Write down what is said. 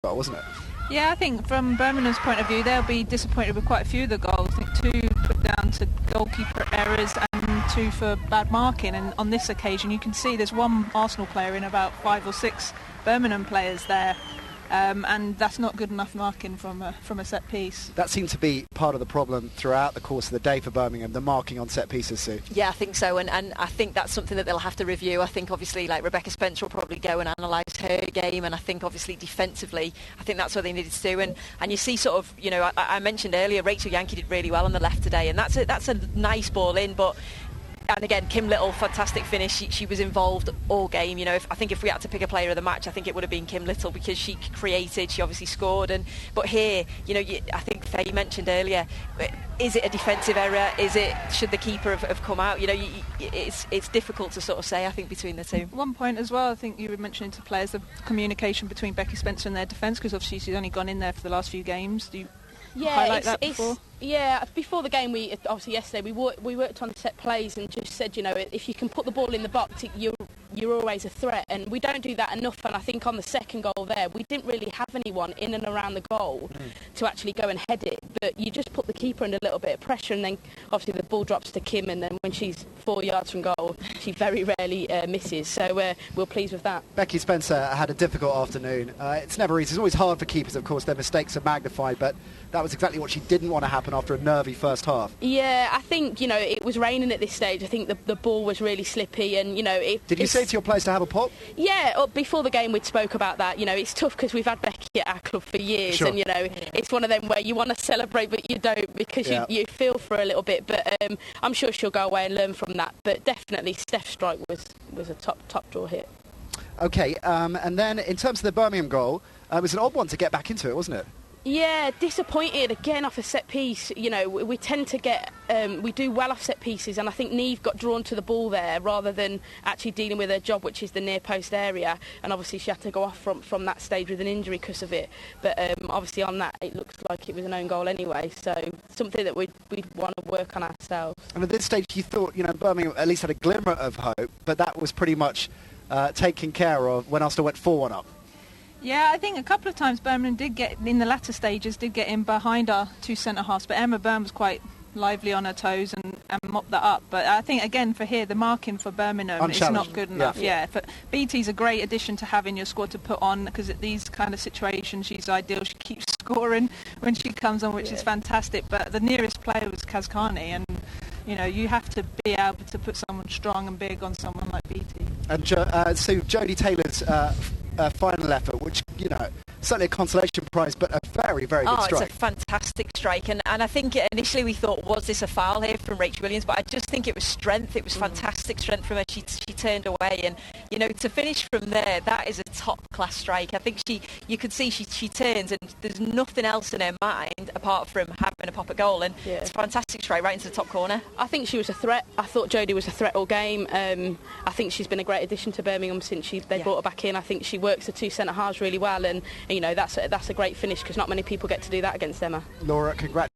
goal, wasn't it? Yeah, I think from Birmingham's point of view, they'll be disappointed with quite a few of the goals. I think 2 put down to goalkeeper errors and 2 for bad marking. And on this occasion, you can see there's one Arsenal player in about 5 or 6 Birmingham players there. And that's not good enough marking from a set piece. That seemed to be part of the problem throughout the course of the day for Birmingham, the marking on set pieces, Sue. Yeah, I think so, and I think that's something that they'll have to review. I think obviously like Rebecca Spencer will probably go and analyse her game, and I think obviously defensively, I think that's what they needed to do. And you see sort of, you know, I mentioned earlier, Rachel Yankee did really well on the left today, and that's a nice ball in, but... And again, Kim Little, fantastic finish. She was involved all game. You know, I think if we had to pick a player of the match, I think it would have been Kim Little because she created, she obviously scored. But here, you know, I think Faye mentioned earlier, is it a defensive error? Should the keeper have come out? You know, it's difficult to sort of say, I think, between the two. One point as well, I think you were mentioning to players the communication between Becky Spencer and their defence, because obviously she's only gone in there for the last few games. Do you highlight that before? Yeah, before the game, obviously yesterday we worked on set plays and just said, you know, if you can put the ball in the box, you're always a threat, and we don't do that enough. And I think on the second goal there, we didn't really have anyone in and around the goal to actually go and head it, but you just put the keeper under a little bit of pressure, and then obviously the ball drops to Kim, and then when she's 4 yards from goal, she very rarely misses. So we're pleased with that. Becky Spencer had a difficult afternoon. It's never easy. It's always hard for keepers, of course. Their mistakes are magnified, but that was exactly what she didn't want to happen after a nervy first half. Yeah, I think, you know, it was raining at this stage. I think the ball was really slippy, and, you know... Did you say to your players to have a pop? Yeah, before the game we'd spoke about that. You know, it's tough because we've had Becky at our club for years, sure. And, you know, it's one of them where you want to celebrate but you don't because you feel for her a little bit. But I'm sure she'll go away and learn from that. But definitely Steph's strike was a top draw hit. OK, and then in terms of the Birmingham goal, it was an odd one to get back into it, wasn't it? Yeah, disappointed again off a set piece. You know, we tend to get, we do well off set pieces, and I think Niamh got drawn to the ball there rather than actually dealing with her job, which is the near post area. And obviously she had to go off from that stage with an injury because of it. But obviously on that, it looks like it was an own goal anyway. So something that we'd want to work on ourselves. And at this stage, you thought, you know, Birmingham at least had a glimmer of hope, but that was pretty much taken care of when Ulster went 4-1 up. Yeah, I think a couple of times Birmingham did get, in the latter stages, did get in behind our 2 centre-halves, but Emma Byrne was quite lively on her toes and mopped that up. But I think, again, for here, the marking for Birmingham is not good enough. Yeah. BT's a great addition to have in your squad to put on, because at these kind of situations, she's ideal. She keeps scoring when she comes on, which is fantastic. But the nearest player was Kazkani, and, you know, you have to be able to put someone strong and big on someone like BT. And so Jodie Taylor's final effort, which, you know, certainly a consolation prize, but a very, very good strike. It's a fantastic strike, and I think initially we thought, was this a foul here from Rachel Williams? But I just think it was strength. It was fantastic strength from her. She turned away, and, you know, to finish from there, that is a top-class strike. I think you could see she turns, and there's nothing else in her mind apart from having a pop at goal, and it's a fantastic strike right into the top corner. I think she was a threat. I thought Jodie was a threat all game. I think she's been a great addition to Birmingham since they brought her back in. I think she works the 2 centre halves really well, and you know, that's a great finish because not many people get to do that against Emma. Laura, congrats.